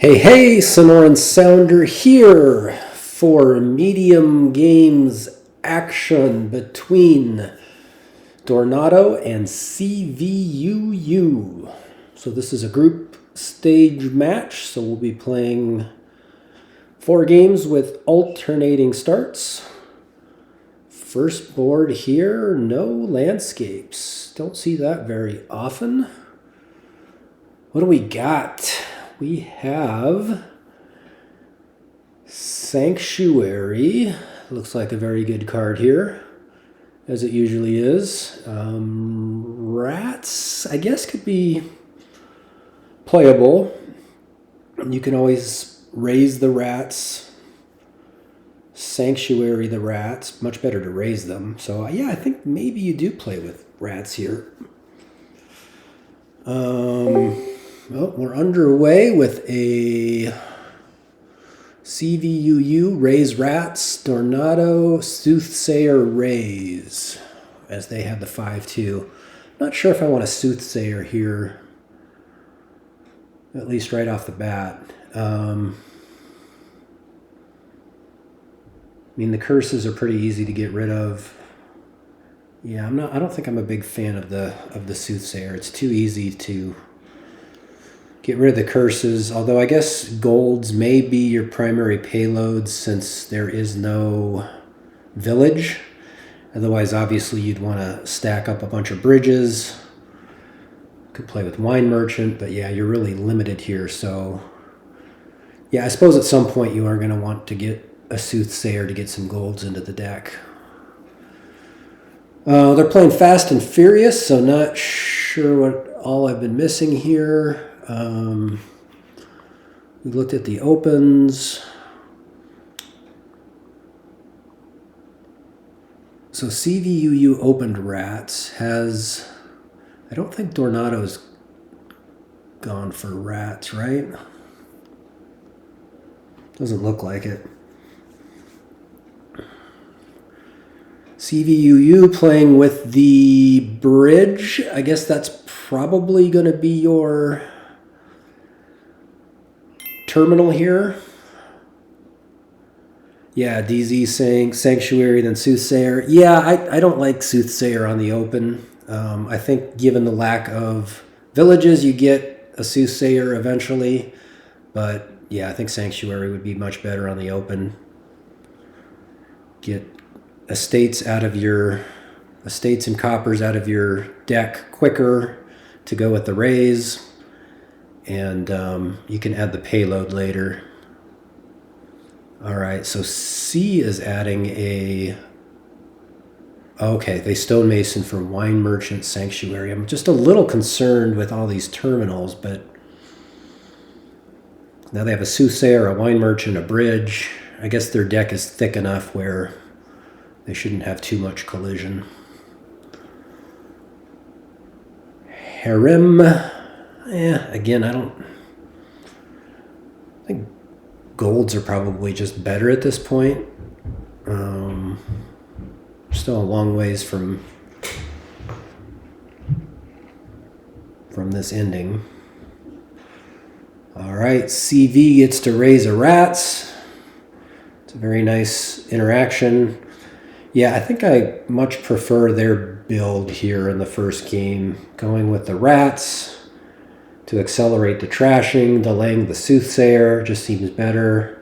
Hey, Sonoran Sounder here for medium games action between Dornado and Cvuu. So this is a group stage match, so we'll be playing 4 games with alternating starts. First board here, no landscapes. Don't see that very often. What do we got? We have Sanctuary. Looks like a very good card here, as it usually is. Rats, I guess, could be playable. You can always raise the rats, Sanctuary the rats. Much better to raise them. So yeah, I think maybe you do play with rats here. Well, we're underway with a Cvuu raise rats, Dornado, Soothsayer raise, as they have the 5-2. Not sure if I want a Soothsayer here, at least right off the bat. I mean, the curses are pretty easy to get rid of. Yeah, I don't think I'm a big fan of the Soothsayer. It's too easy to get rid of the curses, although I guess golds may be your primary payload since there is no village. Otherwise, obviously, you'd want to stack up a bunch of bridges. Could play with Wine Merchant, but yeah, you're really limited here. So yeah, I suppose at some point you are going to want to get a Soothsayer to get some golds into the deck. They're playing Fast and Furious, so not sure what all I've been missing here. We looked at the opens. So Cvuu opened rats. I don't think Dornado's gone for rats, right? Doesn't look like it. Cvuu playing with the bridge. I guess that's probably going to be your terminal here. Yeah, DZ saying Sanctuary, then Soothsayer. Yeah, I don't like Soothsayer on the open. I think given the lack of villages, you get a Soothsayer eventually. But yeah, I think Sanctuary would be much better on the open. Get estates and coppers out of your deck quicker to go with the raise. And you can add the payload later. All right, so C is adding a... Okay, they stonemason for Wine Merchant Sanctuary. I'm just a little concerned with all these terminals, but now they have a Soothsayer, a Wine Merchant, a bridge. I guess their deck is thick enough where they shouldn't have too much collision. Harem. Again, I think golds are probably just better at this point. Still a long ways from this ending. All right, CV gets to raise a rats. It's a very nice interaction. Yeah, I think I much prefer their build here in the first game, going with the rats to accelerate the trashing, delaying the Soothsayer just seems better.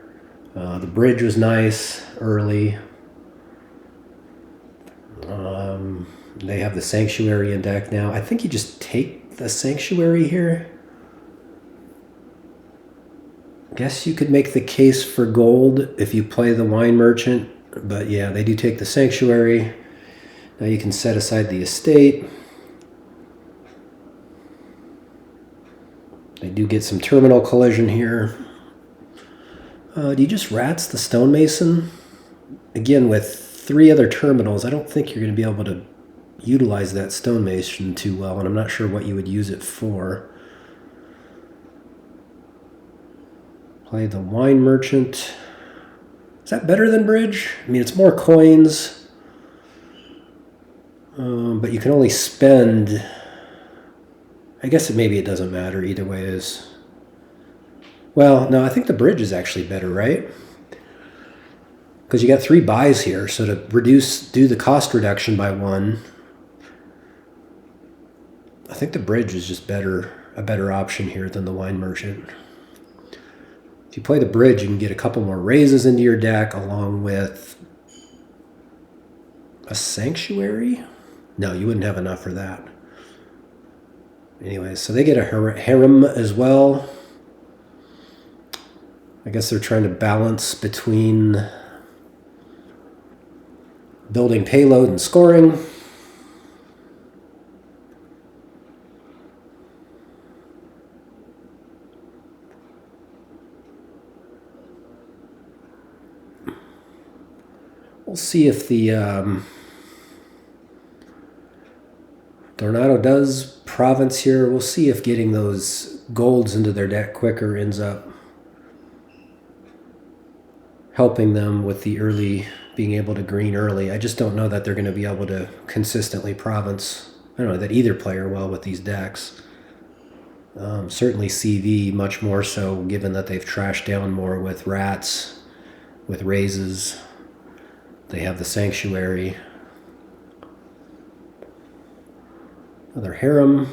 The bridge was nice early. They have the Sanctuary in deck now. I think you just take the Sanctuary here. I guess you could make the case for gold if you play the Wine Merchant. But yeah, they do take the Sanctuary. Now you can set aside the estate. They do get some terminal collision here. Do you just rats the stonemason? Again, with 3 other terminals, I don't think you're going to be able to utilize that stonemason too well, and I'm not sure what you would use it for. Play the Wine Merchant. Is that better than bridge? I mean, it's more coins, but you can only spend... I guess maybe it doesn't matter. Either way is Well, no, I think the bridge is actually better, right? Because you got 3 buys here, so to do the cost reduction by 1, I think the bridge is just a better option here than the wine merchant. If you play the bridge, you can get a couple more raises into your deck along with a sanctuary. No, you wouldn't have enough for that. Anyway, so they get a harem as well. I guess they're trying to balance between building payload and scoring. We'll see if the Dornado does province here. We'll see if getting those golds into their deck quicker ends up helping them with the being able to green early. I just don't know that they're going to be able to consistently province. I don't know that either player well with these decks. Certainly CV much more so, given that they've trashed down more with rats, with raises. They have the sanctuary. Another harem.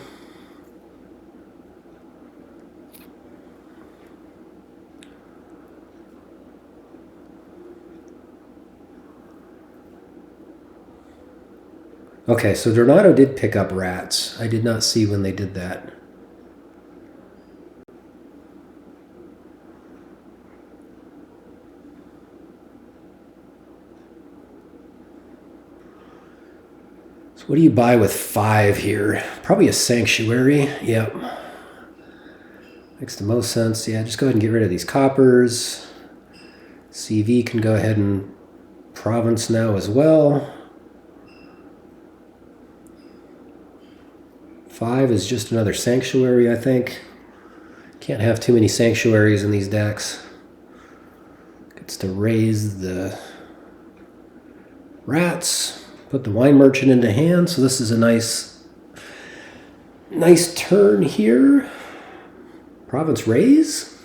Okay, so Dornado did pick up rats. I did not see when they did that. So what do you buy with 5 here? Probably a sanctuary. Yep. Makes the most sense. Yeah, just go ahead and get rid of these coppers. CV can go ahead and province now as well. 5 is just another sanctuary, I think. Can't have too many sanctuaries in these decks. Gets to raise the rats, put the wine merchant into hand. So this is a nice turn here. Province raise,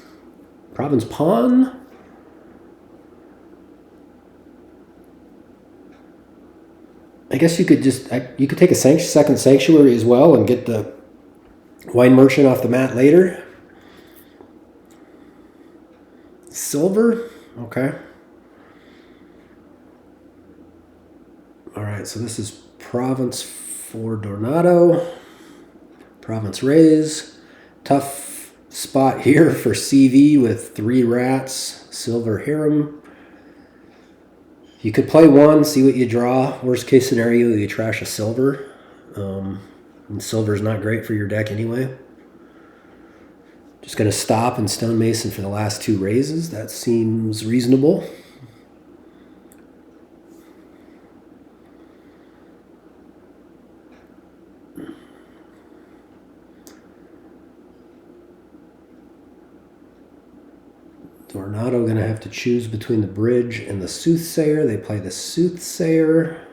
province pawn. I guess you could take a second sanctuary as well and get the wine merchant off the mat later. Silver, okay. All right, so this is province for Dornado. Province raise. Tough spot here for CV with 3 rats. Silver harem. You could play 1, see what you draw. Worst case scenario, you trash a silver. And silver's not great for your deck anyway. Just going to stop and stonemason for the last 2 raises. That seems reasonable. Dornado going to have to choose between the bridge and the soothsayer. They play the soothsayer.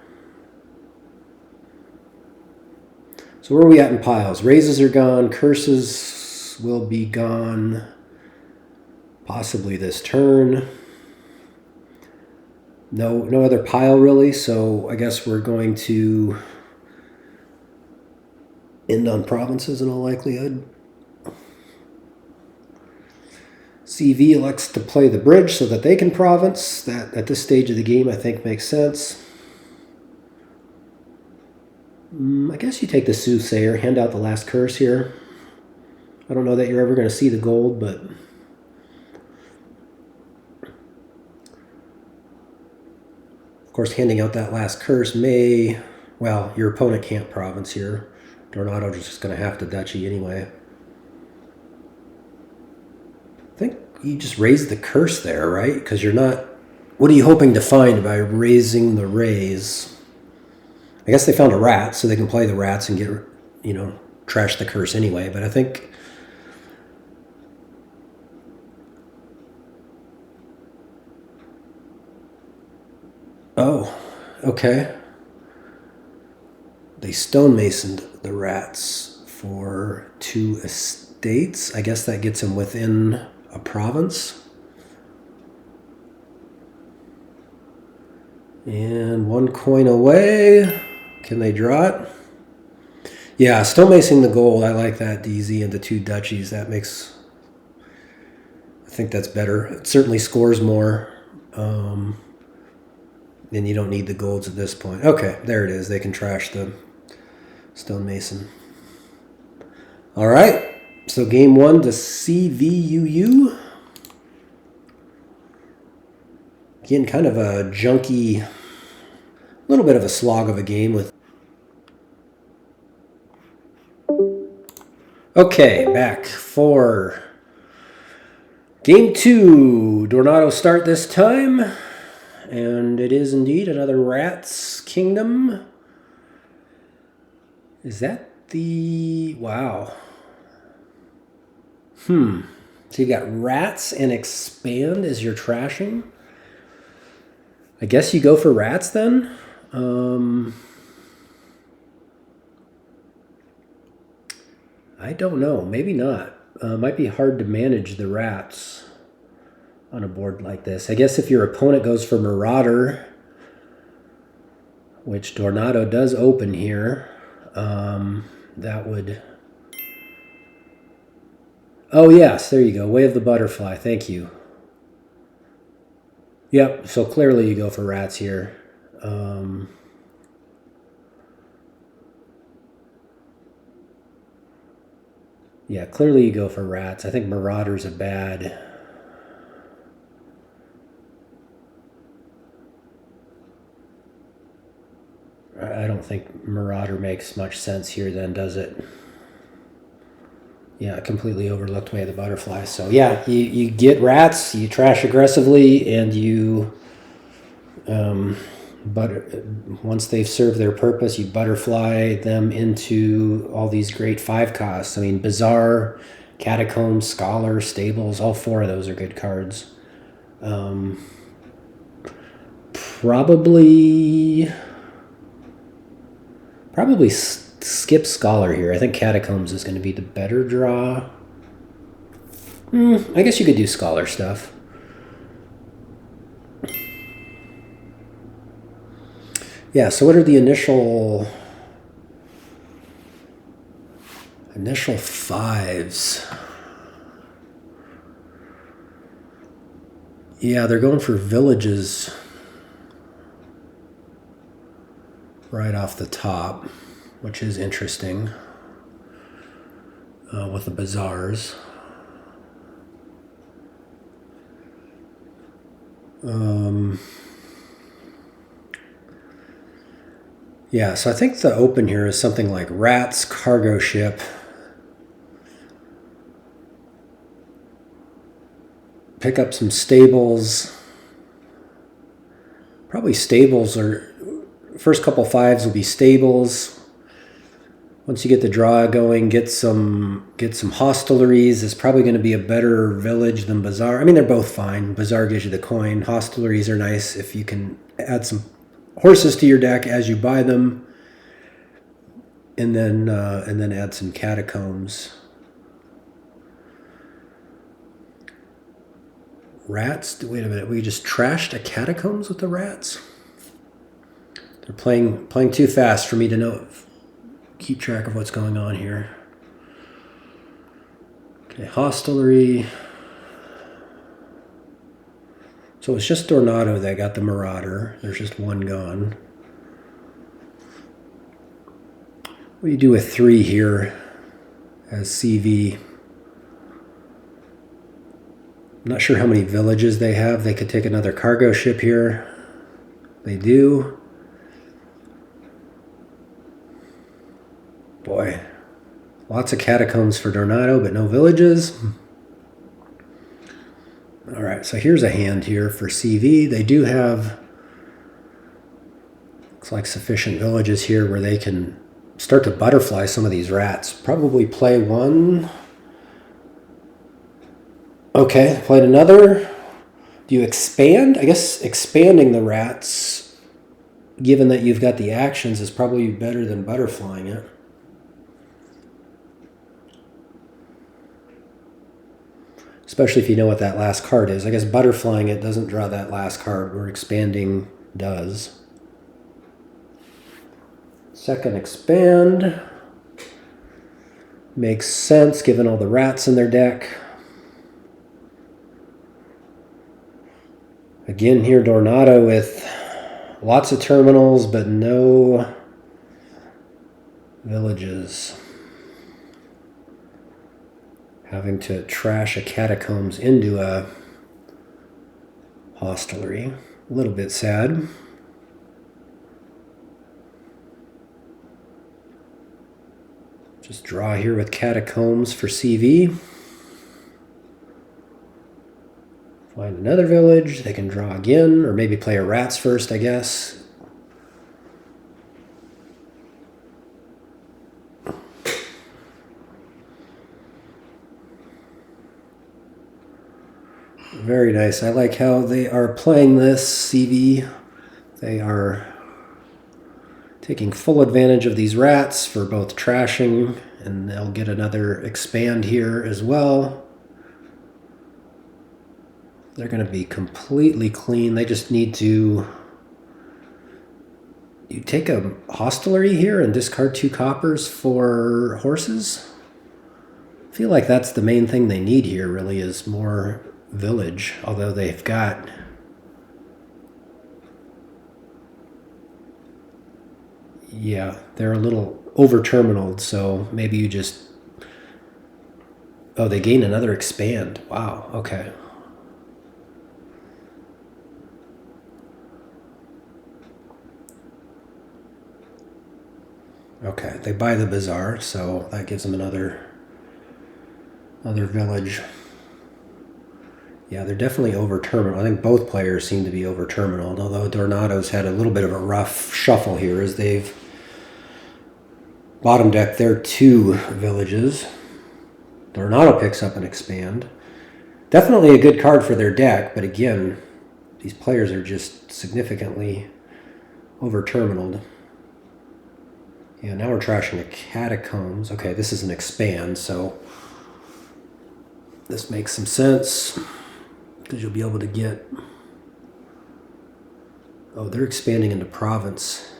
So where are we at in piles? Raises are gone. Curses will be gone possibly this turn. No other pile really, so I guess we're going to end on provinces in all likelihood. CV elects to play the bridge so that they can province. That at this stage of the game I think makes sense. I guess you take the soothsayer, hand out the last curse here. I don't know that you're ever going to see the gold, but of course handing out that last curse well, your opponent can't province here. Dornado's just going to have to duchy anyway. I think you just raise the curse there, right? Because you're not... What are you hoping to find by raising the raise? I guess they found a rat, so they can play the rats and get, trash the curse anyway. But I think... Oh, okay. They stonemasoned the rats for 2 estates. I guess that gets them within a province. And 1 coin away. Can they draw it? Yeah, stonemasoning the gold. I like that DZ into 2 duchies. That makes... I think that's better. It certainly scores more. And you don't need the golds at this point. Okay, there it is. They can trash the stonemason. All right. So game 1 to Cvuu. Again, kind of a junky, a little bit of a slog of a game with... Okay, back for game 2. Dornado start this time. And it is indeed another Rats Kingdom. Is that the... Wow. So you got Rats and Expand as your trashing. I guess you go for Rats then. I don't know. Maybe not. Might be hard to manage the Rats on a board like this. I guess if your opponent goes for Marauder, which Dornado does open here, that would... Oh, yes, there you go. Way of the Butterfly. Thank you. Yep, so clearly you go for Rats here. Yeah, clearly you go for Rats. I think Marauder's a bad... I don't think Marauder makes much sense here then, does it? Yeah, completely overlooked Way of the Butterfly. So yeah, you get Rats, you trash aggressively, and you... once they've served their purpose, you butterfly them into all these great 5 costs. I mean, Bazaar, Catacombs, Scholar, Stables, all 4 of those are good cards. Probably skip Scholar here. I think Catacombs is going to be the better draw. I guess you could do Scholar stuff. Yeah, so what are the initial 5s? Yeah, they're going for villages right off the top, which is interesting with the Bazaars. Yeah, so I think the open here is something like Rats, Cargo Ship, pick up some Stables. Probably Stables are... First couple 5s will be Stables. Once you get the draw going, get some Hosteleries. It's probably going to be a better village than Bazaar. I mean, they're both fine. Bazaar gives you the coin. Hosteleries are nice if you can add some horses to your deck as you buy them, and then add some Catacombs. Rats? Wait a minute. We just trashed a Catacombs with the Rats? They're playing too fast for me to keep track of what's going on here. Okay, Hostelry. So it's just Dornado that got the Marauder. There's just 1 gone. What do you do with 3 here as CV? I'm not sure how many villages they have. They could take another cargo ship here. They do. Boy, lots of Catacombs for Dornado, but no villages. All right, so here's a hand here for CV. They do have, looks like, sufficient villages here where they can start to butterfly some of these Rats. Probably play 1. Okay, played another. Do you expand? I guess expanding the Rats, given that you've got the actions, is probably better than butterflying it. especially if you know what that last card is. I guess butterflying it doesn't draw that last card, where expanding does. Second expand. Makes sense given all the rats in their deck. Again here, Dornado with lots of terminals, but no villages. Having to trash a catacombs into a hostelry. A little bit sad. Just draw here with catacombs for CV. Find another village. They can draw again, or maybe play a rats first, I guess. Very nice. I like how they are playing this, CV. They are taking full advantage of these rats for both trashing, and they'll get another expand here as well. They're going to be completely clean. They just need to... You take a hostelry here and discard 2 coppers for horses? I feel like that's the main thing they need here, really, is more village. Although they've got... Yeah, they're a little over-terminaled, so maybe you just... Oh, they gain another expand. Wow, okay. Okay, they buy the bazaar, so that gives them another village. Yeah, they're definitely over-terminal. I think both players seem to be over-terminaled, although Dornado's had a little bit of a rough shuffle here as they've bottom decked their 2 villages. Dornado picks up an expand. Definitely a good card for their deck, but again, these players are just significantly over-terminaled. Yeah, now we're trashing the catacombs. Okay, this is an expand, so this makes some sense because you'll be able to get... Oh, they're expanding into province.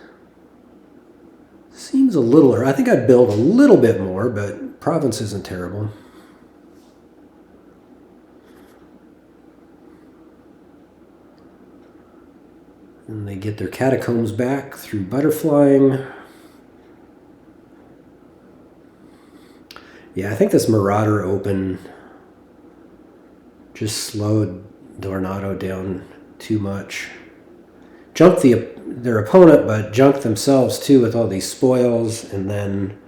Seems a little... I think I'd build a little bit more, but province isn't terrible. And they get their catacombs back through butterflying. Yeah, I think this Marauder open just slowed Dornado down too much. Jumped their opponent, but junked themselves too with all these spoils, and then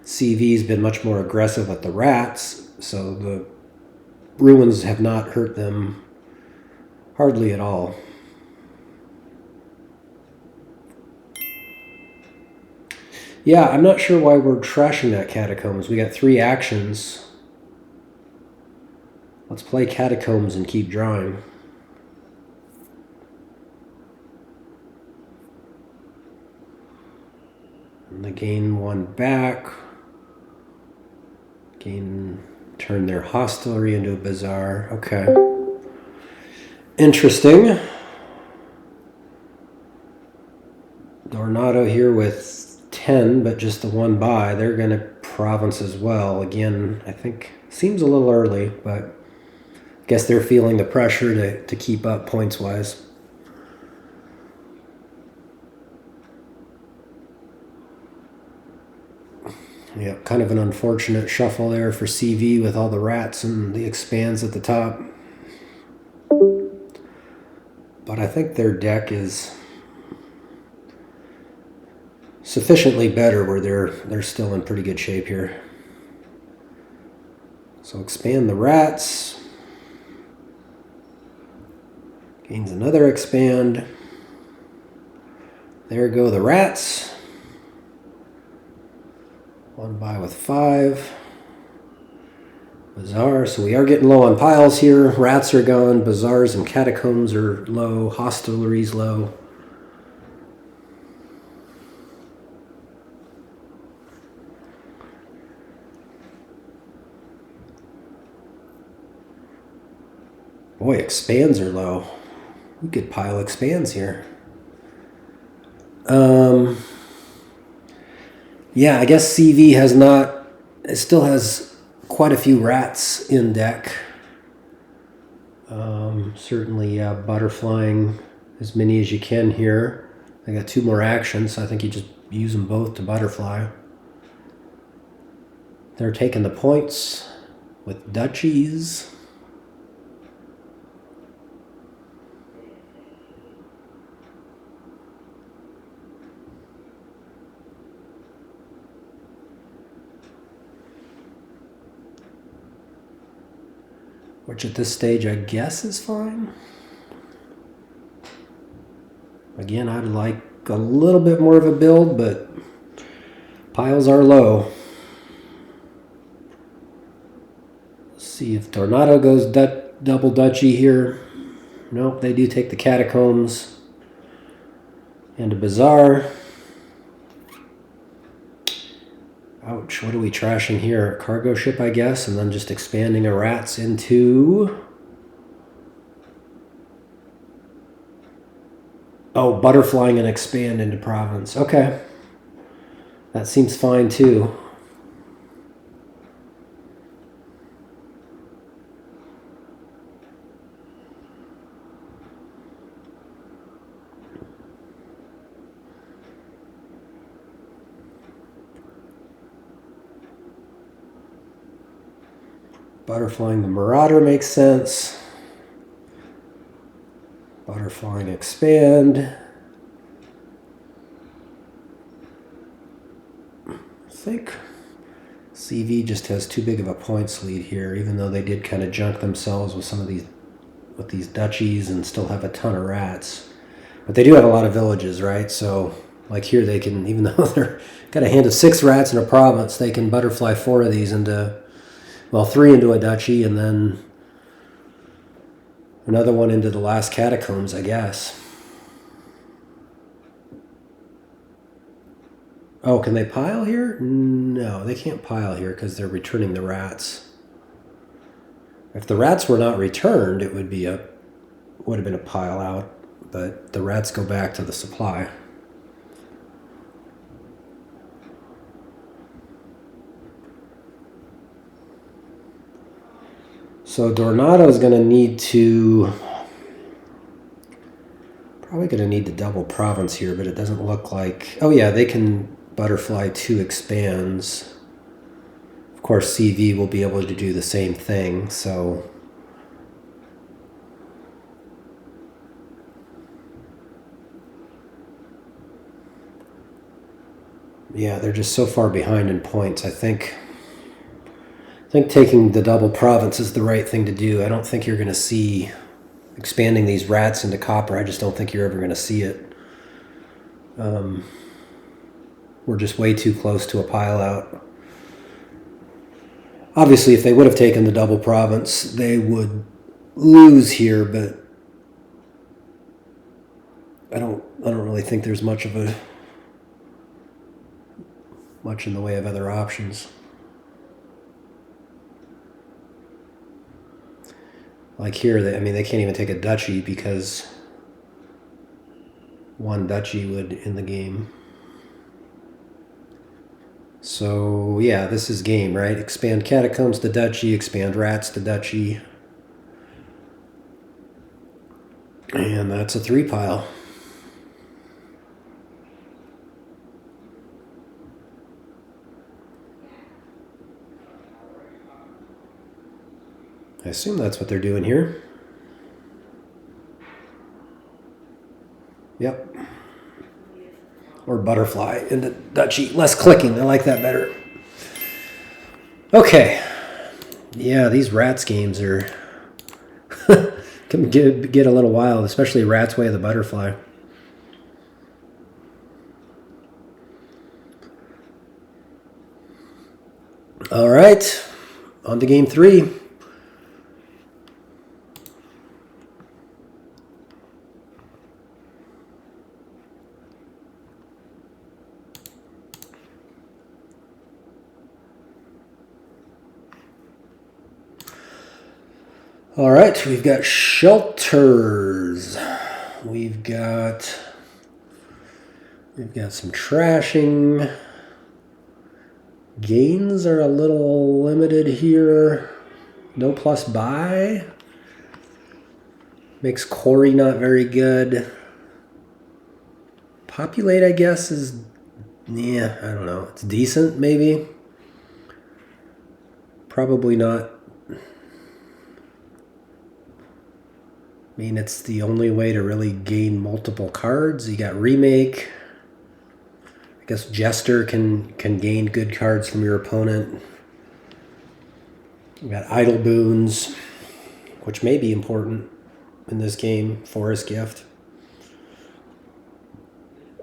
CV's been much more aggressive with the rats, so the ruins have not hurt them hardly at all. Yeah, I'm not sure why we're trashing that catacombs. We got 3 actions. Let's play catacombs and keep drawing. And they gain 1 back. Turn their hostelry into a bazaar. Okay. Interesting. Dornado here with 10, but just the 1 buy. They're going to province as well. Again, I think seems a little early, but I guess they're feeling the pressure to keep up points-wise. Yeah, kind of an unfortunate shuffle there for CV with all the rats and the expands at the top. But I think their deck is sufficiently better where they're still in pretty good shape here. So expand the rats. Gains another expand. There go the rats. 1 buy with 5. Bazaar. So we are getting low on piles here. Rats are gone. Bazaars and catacombs are low. Hostelries low. Boy, expands are low. We could pile expands here. Yeah, I guess CV has not... It still has quite a few rats in deck. Certainly butterflying as many as you can here. I got 2 more actions, so I think you just use them both to butterfly. They're taking the points with duchies. Which at this stage I guess is fine. Again, I'd like a little bit more of a build, but piles are low. Let's see if Tornado goes double duchy here. Nope, they do take the catacombs and a bazaar. Ouch, what are we trashing here? Cargo ship, I guess, and then just expanding a rats into... Oh, butterflying and expand into province. Okay. That seems fine too. Butterflying the Marauder makes sense. Butterflying expand. I think CV just has too big of a points lead here, even though they did kind of junk themselves with some of these duchies and still have a ton of rats. But they do have a lot of villages, right? So like here they can, even though they're got a hand of 6 rats in a province, they can butterfly 4 of these into, well, 3 into a duchy and then another one into the last catacombs, I guess. Oh, can they pile here? No, they can't pile here because they're returning the rats. If the rats were not returned, it would have been a pile out, but the rats go back to the supply. So Dornado is going to need to... Probably going to need to double province here, but it doesn't look like... Oh yeah, they can butterfly 2 expands. Of course, CV will be able to do the same thing, so... Yeah, they're just so far behind in points. I think taking the double province is the right thing to do. I don't think you're going to see expanding these rats into copper. I just don't think you're ever going to see it. We're just way too close to a pile out. Obviously, if they would have taken the double province, they would lose here, but I don't really think there's much in the way of other options. Like here, they can't even take a duchy because 1 duchy would end the game. So yeah, this is game, right? Expand catacombs to duchy, expand rats to duchy. And that's a 3 pile. I assume that's what they're doing here. Yep. Or butterfly into duchy. Less clicking. I like that better. Okay. Yeah, these rats games are... can get a little wild, especially Rat's Way of the Butterfly. All right. On to game 3. All right, we've got shelters. We've got some trashing. Gains are a little limited here. No plus buy. Makes Corey not very good. Populate, I guess, is, yeah, I don't know. It's decent, maybe. Probably not. I mean, it's the only way to really gain multiple cards. You got Remake. I guess Jester can gain good cards from your opponent. You got Idle Boons, which may be important in this game. Forest Gift.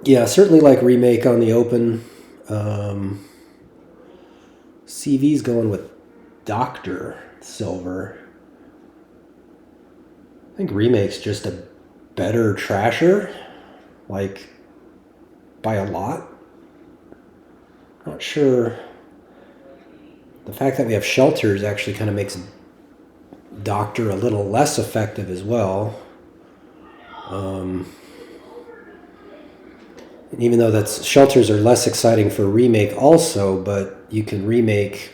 Yeah, certainly like Remake on the open. CV's going with Doctor Silver. I think Remake's just a better trasher, like by a lot. Not sure. The fact that we have shelters actually kind of makes Doctor a little less effective as well. And even though shelters are less exciting for Remake also, but you can remake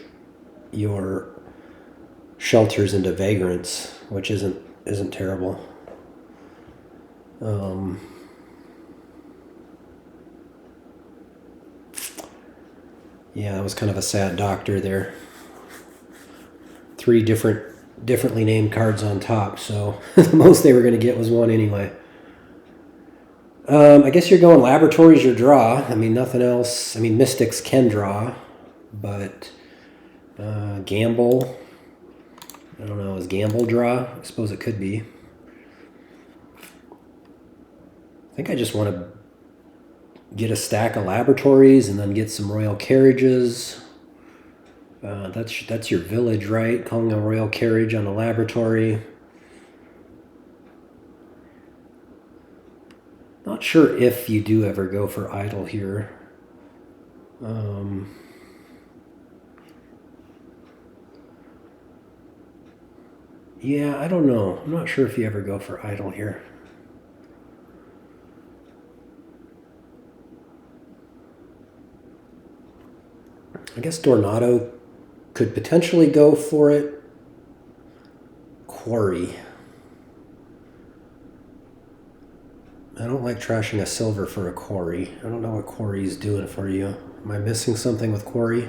your shelters into Vagrants, which isn't terrible. Yeah, it was kind of a sad Doctor there. 3 differently named cards on top, so the most they were going to get was 1 anyway. I guess you're going Laboratories your draw. I mean, nothing else. I mean, Mystics can draw, but Gamble. I don't know, is Gamble draw? I suppose it could be. I think I just want to get a stack of Laboratories and then get some Royal Carriages. That's your village, right? Calling a Royal Carriage on a Laboratory. Not sure if you do ever go for Idle here. Yeah, I don't know. I'm not sure if you ever go for Idle here. I guess Dornado could potentially go for it. Quarry. I don't like trashing a silver for a Quarry. I don't know what Quarry's doing for you. Am I missing something with Quarry?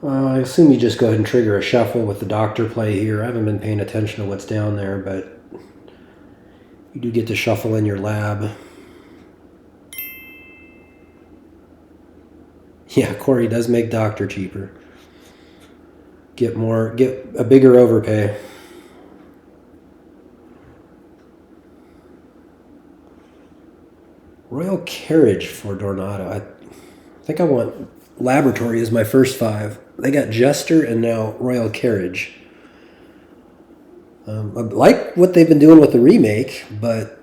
I assume you just go ahead and trigger a shuffle with the Doctor play here. I haven't been paying attention to what's down there, but you do get to shuffle in your lab. Yeah, Quarry does make Doctor cheaper. Get a bigger overpay. Royal Carriage for Dornado. I think I want Laboratory as my first 5. They got Jester and now Royal Carriage. I like what they've been doing with the remake, but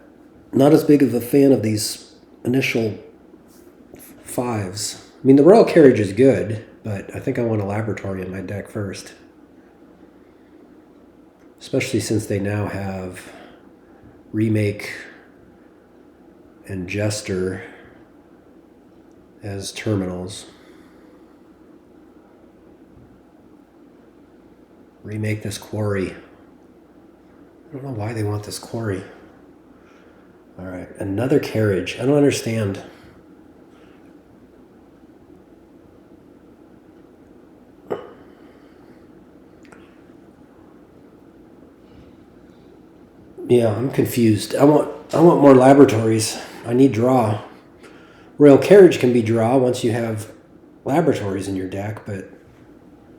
not as big of a fan of these initial 5s. I mean, the Royal Carriage is good, but I think I want a Laboratory in my deck first. Especially since they now have Remake and Jester as terminals. Remake this Quarry. I don't know why they want this Quarry. Alright, another Carriage. I don't understand. Yeah, I'm confused. I want more Laboratories. I need draw. Royal Carriage can be draw once you have Laboratories in your deck, but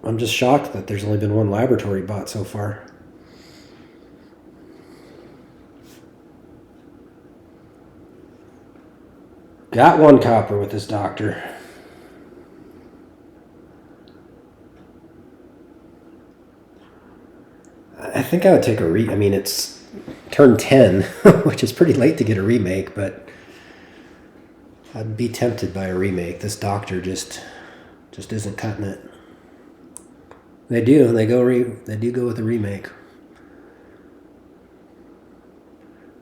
I'm just shocked that there's only been 1 Laboratory bought so far. Got 1 copper with this Doctor. I think I would take a I mean, it's turn 10, which is pretty late to get a remake, but I'd be tempted by a remake. This doctor just isn't cutting it. They do. They do go with a remake.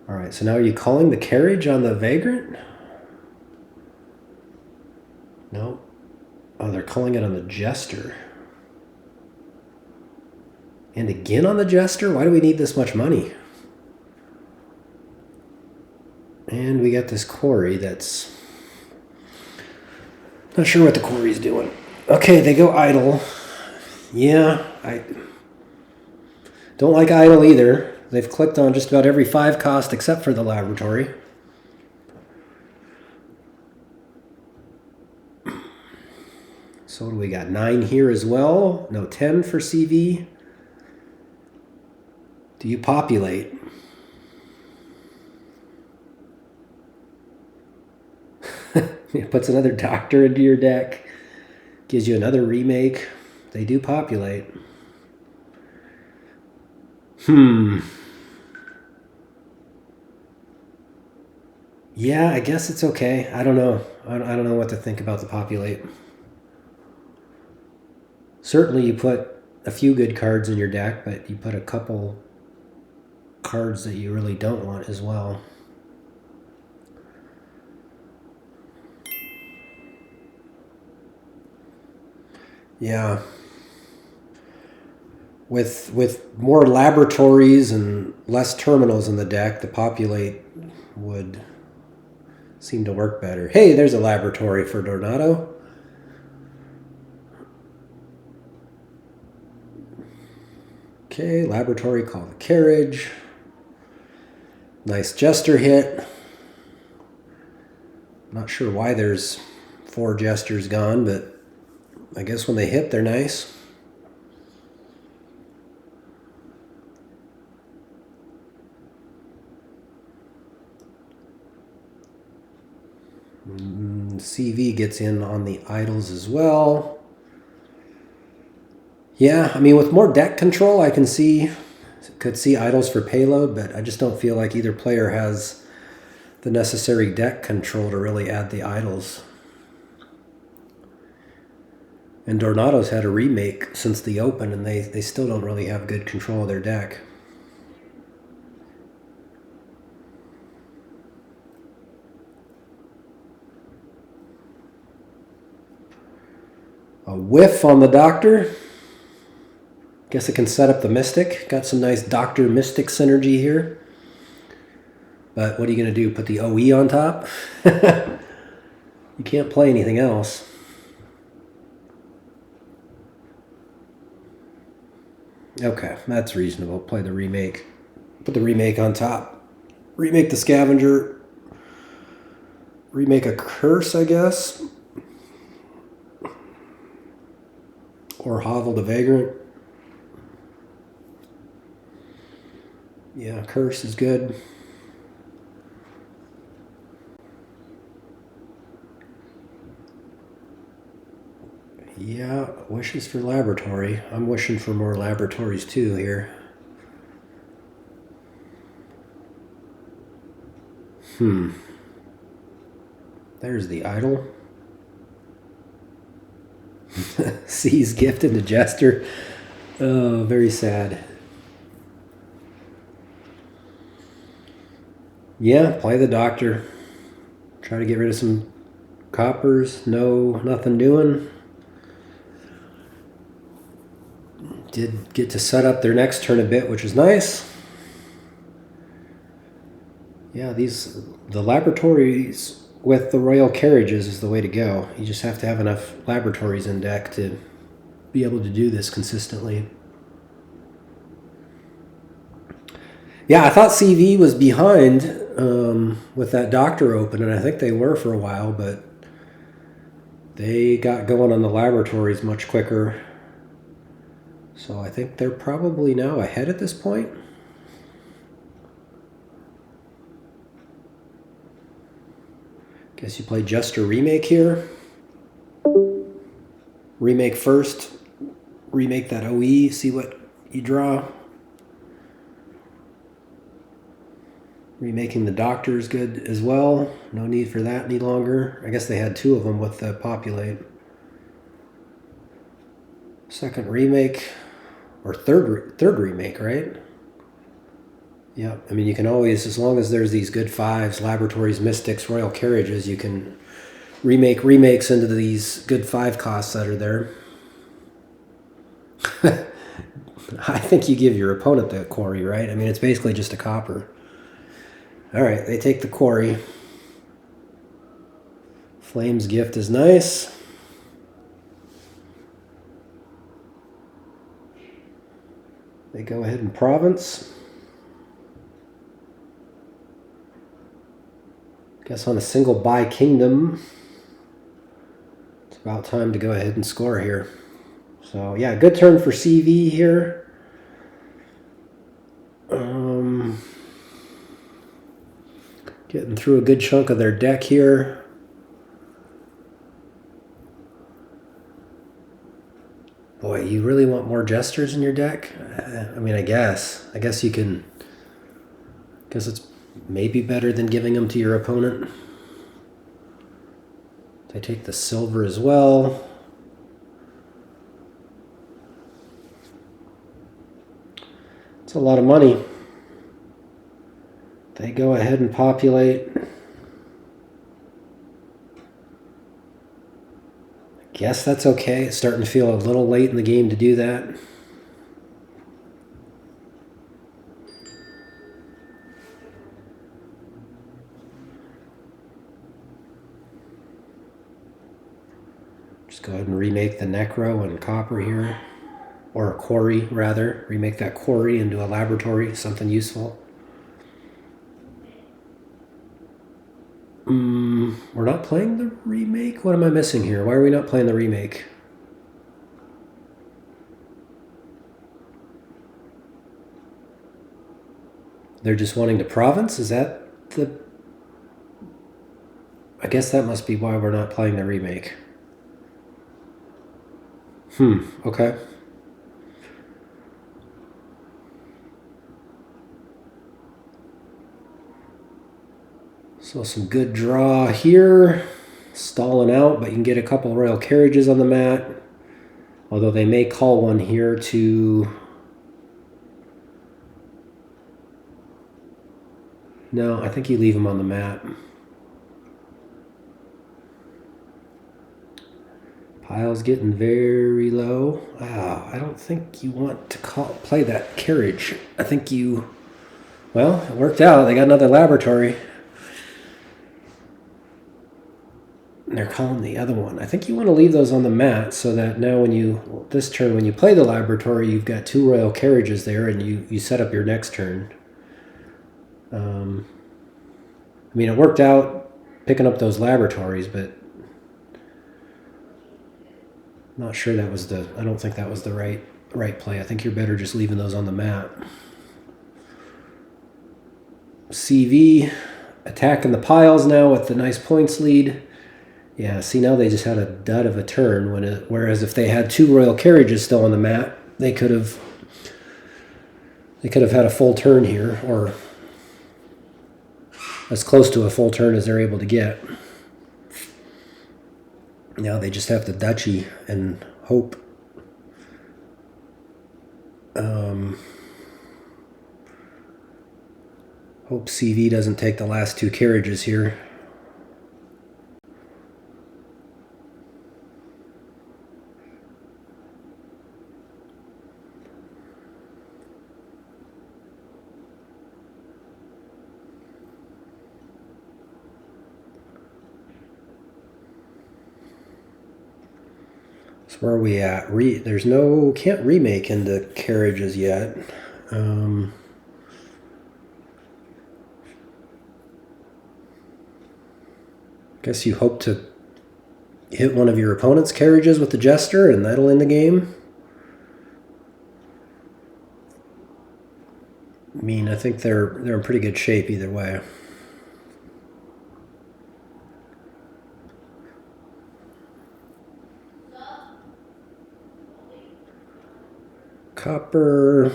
All right. So now, are you calling the carriage on the Vagrant? No. Oh, they're calling it on the Jester. And again on the Jester? Why do we need this much money? And we got this quarry that's... Not sure what the quarry's doing. Okay, they go idle. Yeah, I don't like idle either. They've clicked on just about every 5 cost except for the laboratory. So what do we got? 9 here as well. No, 10 for CV. Do you populate? It puts another doctor into your deck. Gives you another remake. They do populate. Yeah, I guess it's okay. I don't know. I don't know what to think about the populate. Certainly you put a few good cards in your deck, but you put a couple cards that you really don't want as well. Yeah. With more laboratories and less terminals in the deck, the populate would seem to work better. Hey, there's a laboratory for Dornado. Okay, laboratory, call the carriage. Nice Jester hit. Not sure why there's 4 Jesters gone, but I guess when they hit, they're nice. CV gets in on the idols as well. Yeah, I mean, with more deck control, I could see idols for payload, but I just don't feel like either player has the necessary deck control to really add the idols. And Dornado's had a remake since the open, and they still don't really have good control of their deck. A whiff on the Doctor. Guess it can set up the Mystic. Got some nice Doctor Mystic synergy here. But what are you going to do? Put the OE on top? You can't play anything else. Okay, that's reasonable. Play the remake. Put the remake on top. Remake the Scavenger. Remake a Curse, I guess. Or Hovel the Vagrant. Yeah, Curse is good. Yeah, wishes for laboratory. I'm wishing for more laboratories too here. There's the idol. C's gift into Jester. Oh, very sad. Yeah, play the Doctor. Try to get rid of some coppers. No, nothing doing. Did get to set up their next turn a bit, which is nice. Yeah, the laboratories with the royal carriages is the way to go. You just have to have enough laboratories in deck to be able to do this consistently. Yeah, I thought CV was behind with that Doctor open, and I think they were for a while, but they got going on the laboratories much quicker. So I think they're probably now ahead at this point. Guess you play Jester Remake here. Remake first. Remake that OE. See what you draw. Remaking the Doctor is good as well. No need for that any longer. I guess they had 2 of them with the Populate. Second remake, or third remake, right? Yeah, I mean, you can always, as long as there's these good 5s, Laboratories, Mystics, Royal Carriages, you can remake remakes into these good 5 costs that are there. I think you give your opponent the quarry, right? I mean, it's basically just a copper. All right, they take the quarry. Flame's Gift is nice. They go ahead and Province. Guess on a single buy Kingdom, it's about time to go ahead and score here. So yeah, good turn for CV here. Getting through a good chunk of their deck here. Boy, you really want more Jesters in your deck? I mean, I guess you can. Guess it's maybe better than giving them to your opponent. They take the silver as well. It's a lot of money. They go ahead and populate. I guess that's okay. It's starting to feel a little late in the game to do that. Just go ahead and remake the Necro and Copper here. Or a Quarry, rather. Remake that Quarry into a Laboratory, something useful. We're not playing the remake? What am I missing here? Why are we not playing the remake? They're just wanting to Province? Is that the... I guess that must be why we're not playing the remake. Okay. So some good draw here. Stalling out, but you can get a couple Royal Carriages on the mat. Although they may call one here to... No, I think you leave them on the mat. Pile's getting very low. Wow, I don't think you want to play that carriage. I think you... Well, it worked out. They got another Laboratory. They're calling the other one. I think you want to leave those on the mat so that now when you, this turn, when you play the Laboratory, you've got 2 Royal Carriages there and you set up your next turn. I mean, it worked out picking up those Laboratories, but I'm not sure that was the, I don't think that was the right play. I think you're better just leaving those on the mat. CV attacking the piles now with the nice points lead. Yeah, see, now they just had a dud of a turn. Whereas if they had 2 Royal Carriages still on the mat, they could have had a full turn here, or as close to a full turn as they're able to get. Now they just have to Duchy and hope. Hope CV doesn't take the last 2 carriages here. So where are we at? There's no, can't remake into carriages yet. Guess you hope to hit one of your opponent's carriages with the Jester and that'll end the game. I mean, I think they're in pretty good shape either way. Copper.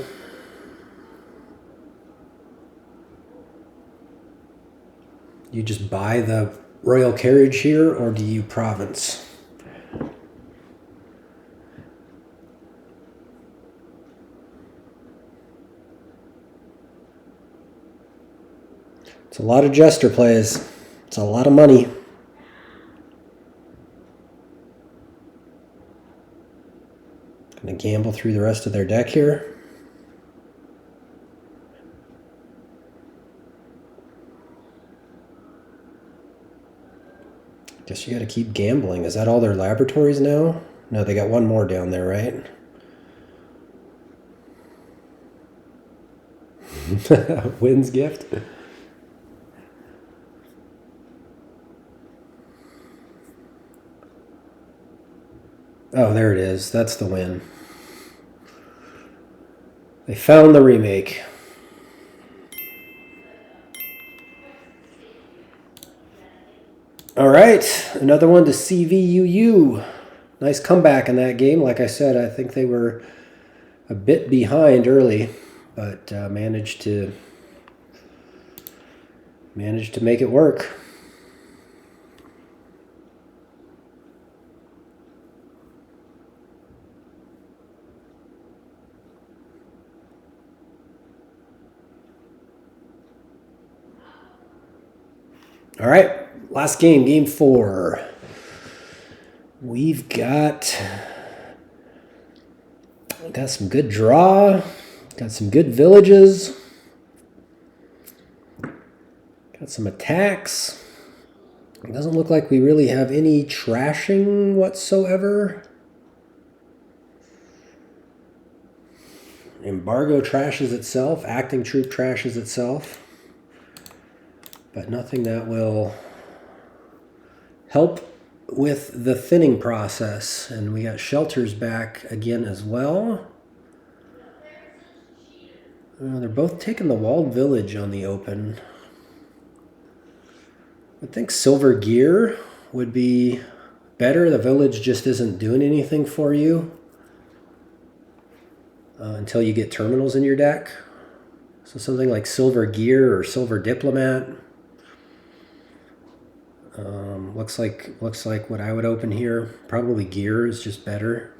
you just buy the royal carriage here, or do you province? It's a lot of jester plays. It's a lot of money. Gonna gamble through the rest of their deck here. Guess you gotta keep gambling. Is that all their laboratories now? No, they got one more down there, right? Wynn's gift. Oh, there it is. That's the win. They found the remake. All right, another one to Cvuu. Nice comeback in that game. Like I said, I think they were a bit behind early, but managed to make it work. All right, last game, game 4. We've got some good draw, got some good villages, got some attacks. It doesn't look like we really have any trashing whatsoever. Embargo trashes itself, acting troop trashes itself, but nothing that will help with the thinning process. And we got shelters back again as well. They're both taking the walled village on the open. I think silver gear would be better. The village just isn't doing anything for you until you get terminals in your deck. So something like silver gear or silver diplomat. Looks like what I would open here. Probably gear is just better.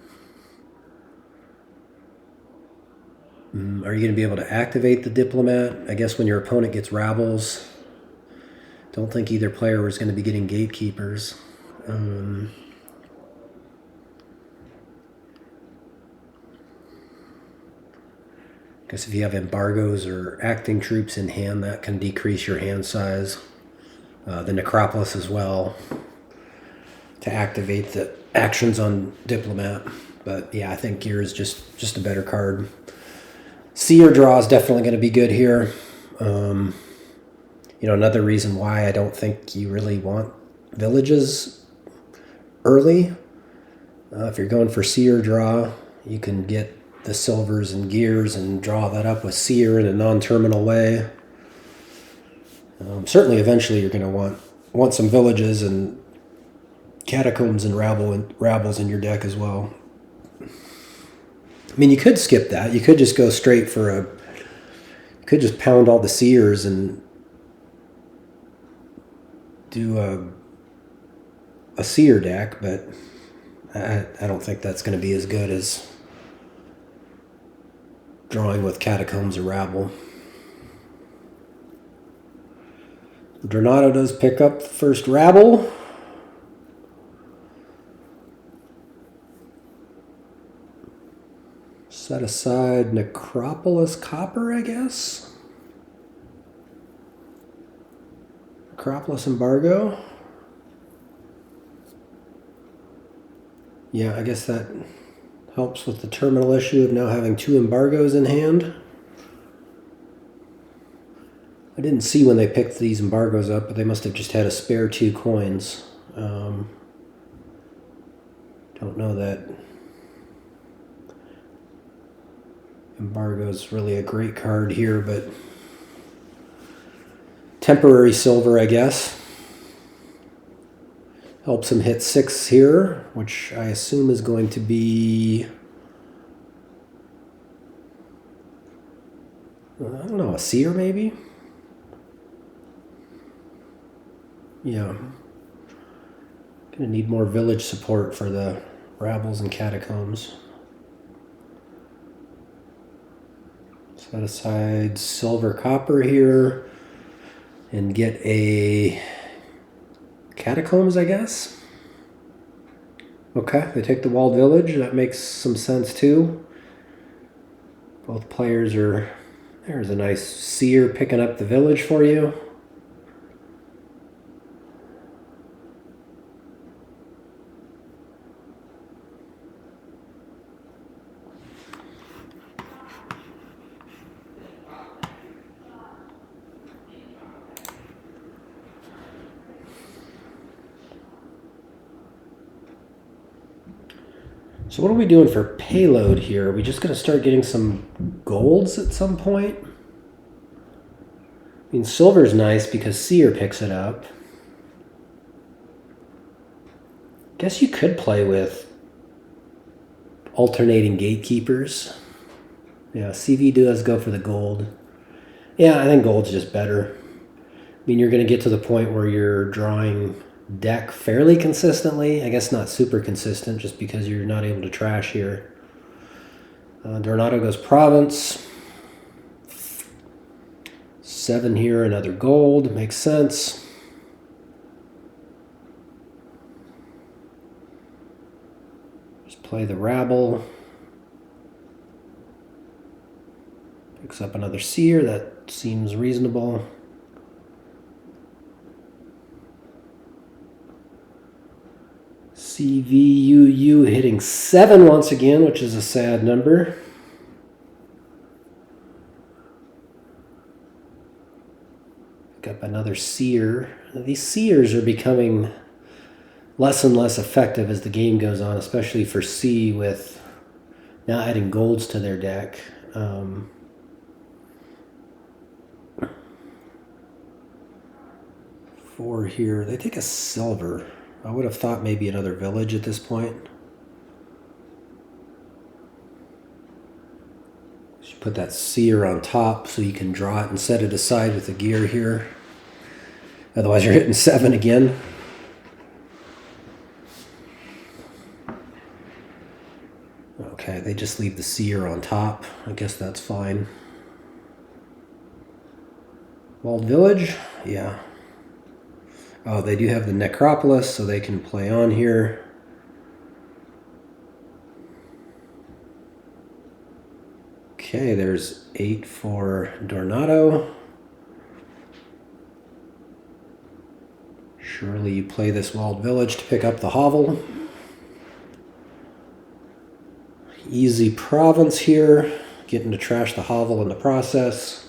Are you going to be able to activate the diplomat? I guess when your opponent gets rabbles. Don't think either player was going to be getting gatekeepers. Guess if you have embargoes or acting troops in hand, that can decrease your hand size. The necropolis as well to activate the actions on diplomat. But yeah, I think gear is just a better card. Seer draw is definitely going to be good here. Another reason why I don't think you really want villages early. If you're going for seer draw, you can get the silvers and gears and draw that up with seer in a non-terminal way. Certainly, eventually, you're going to want some villages and catacombs and rabbles in your deck as well. I mean, you could skip that. You could just go straight for you could just pound all the seers and do a seer deck, but I don't think that's going to be as good as drawing with catacombs or rabble. Dornado does pick up the first rabble. Set aside Necropolis Copper, I guess. Necropolis Embargo. Yeah, I guess that helps with the terminal issue of now having 2 embargoes in hand. I didn't see when they picked these embargoes up, but they must have just had a spare 2 coins. Don't know that embargo's really a great card here, but temporary silver, I guess. Helps him hit 6 here, which I assume is going to be, I don't know, a seer maybe? Yeah. Gonna need more village support for the rabbles and catacombs. Set aside silver copper here and get a catacombs, I guess. Okay, they take the walled village. That makes some sense too. Both players are... There's a nice seer picking up the village for you. So what are we doing for payload here? Are we just going to start getting some golds at some point? I mean, silver's nice because seer picks it up. Guess you could play with alternating gatekeepers. Yeah, Cvuu does go for the gold. Yeah, I think gold's just better. I mean, you're going to get to the point where you're drawing deck fairly consistently. I guess not super consistent just because you're not able to trash here. Dornado goes province. 7 here, another gold. Makes sense. Just play the rabble. Picks up another seer. That seems reasonable. Cvuu hitting 7 once again, which is a sad number. Pick up another seer. These seers are becoming less and less effective as the game goes on, especially for C with now adding golds to their deck. 4 here. They take a silver. I would have thought maybe another village at this point. Should put that seer on top so you can draw it and set it aside with the gear here. Otherwise you're hitting 7 again. Okay, they just leave the seer on top. I guess that's fine. Walled village? Yeah. Oh, they do have the necropolis, so they can play on here. Okay, there's 8 for Dornado. Surely you play this walled village to pick up the hovel. Easy province here, getting to trash the hovel in the process.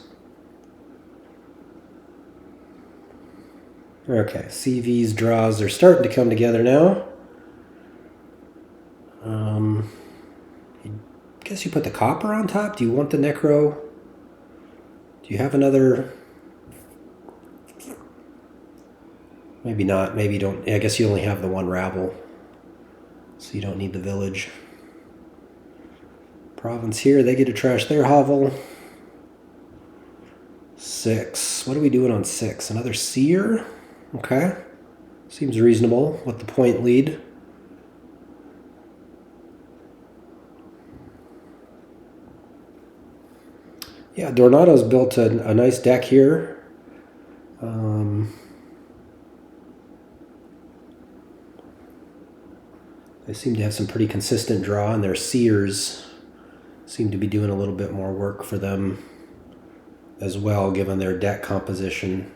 Okay, CV's draws are starting to come together now. I guess you put the copper on top. Do you want the necro? Do you have another? Maybe not. Maybe you don't. I guess you only have the one rabble, so you don't need the village. Province here, they get to trash their hovel. 6. What are we doing on 6? Another seer? Okay. Seems reasonable with the point lead. Yeah, Dornado's built a nice deck here. They seem to have some pretty consistent draw, and their seers seem to be doing a little bit more work for them as well, given their deck composition.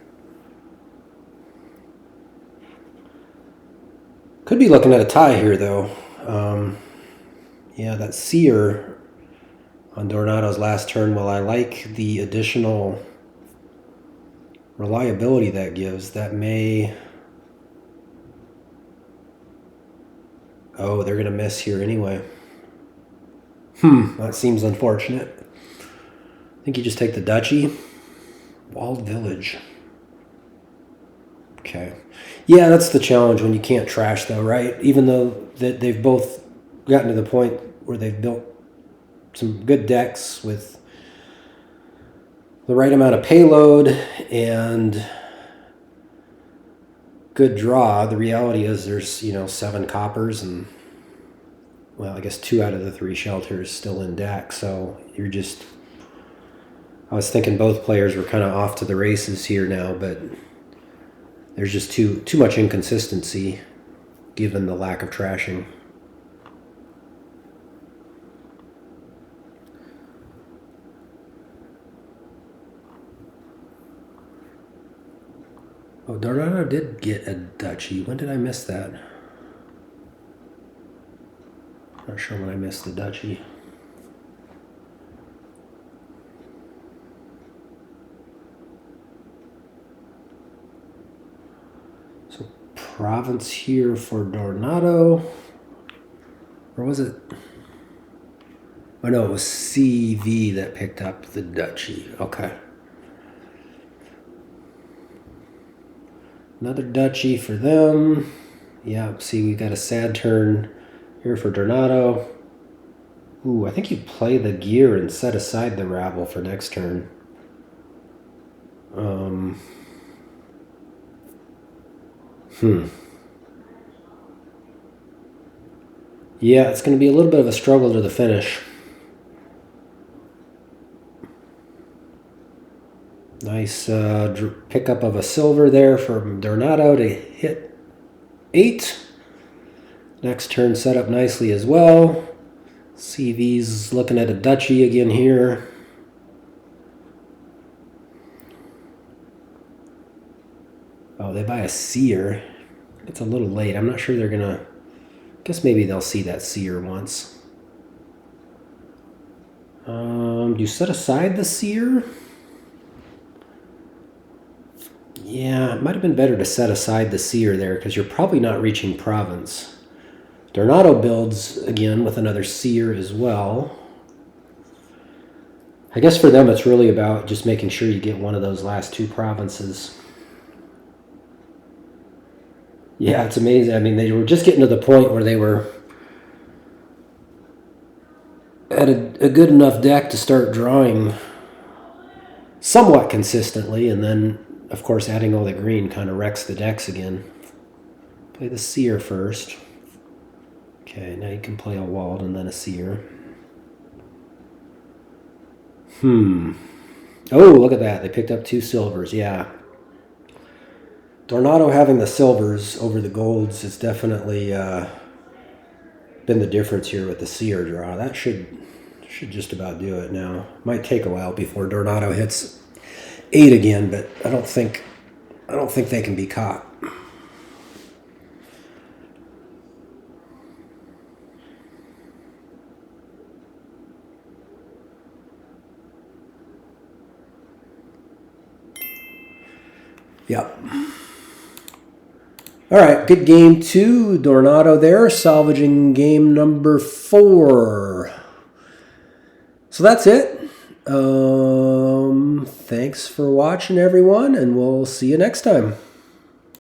Could be looking at a tie here, though. Yeah, that seer on Dornado's last turn, well, I like the additional reliability that gives. That may... Oh, they're going to miss here anyway. That seems unfortunate. I think you just take the duchy. Walled village. Okay. Yeah, that's the challenge when you can't trash, though, right? Even though that they've both gotten to the point where they've built some good decks with the right amount of payload and good draw. The reality is there's, 7 coppers and, well, I guess 2 out of the 3 shelters still in deck. So you're just, I was thinking both players were kind of off to the races here now, but there's just too much inconsistency given the lack of trashing. Oh, Dornado did get a duchy. When did I miss that? Not sure when I missed the duchy. So province here for Dornado. Or was it? Oh no, it was CV that picked up the duchy. Okay. Another duchy for them. Yeah, see, we've got a sad turn here for Dornado. Ooh, I think you play the gear and set aside the rabble for next turn. Yeah, it's going to be a little bit of a struggle to the finish. Nice pickup of a silver there from Dornado to hit 8. Next turn set up nicely as well. CV's looking at a duchy again here. Oh, they buy a seer. It's a little late. I'm not sure they're gonna... I guess maybe they'll see that seer once. Do you set aside the seer? Yeah, it might have been better to set aside the seer there because you're probably not reaching province. Dornado builds again with another seer as well. I guess for them it's really about just making sure you get one of those last 2 provinces. Yeah, it's amazing. I mean, they were just getting to the point where they were at a good enough deck to start drawing somewhat consistently, and then, of course, adding all the green kind of wrecks the decks again. Play the seer first. Okay, now you can play a walled and then a seer. Oh, look at that. They picked up 2 silvers. Yeah. Dornado having the silvers over the golds has definitely been the difference here with the seer draw. That should just about do it now. Might take a while before Dornado hits 8 again, but I don't think they can be caught. Yep. All right, good game 2. Dornado there, salvaging game number 4. So that's it. Thanks for watching, everyone, and we'll see you next time.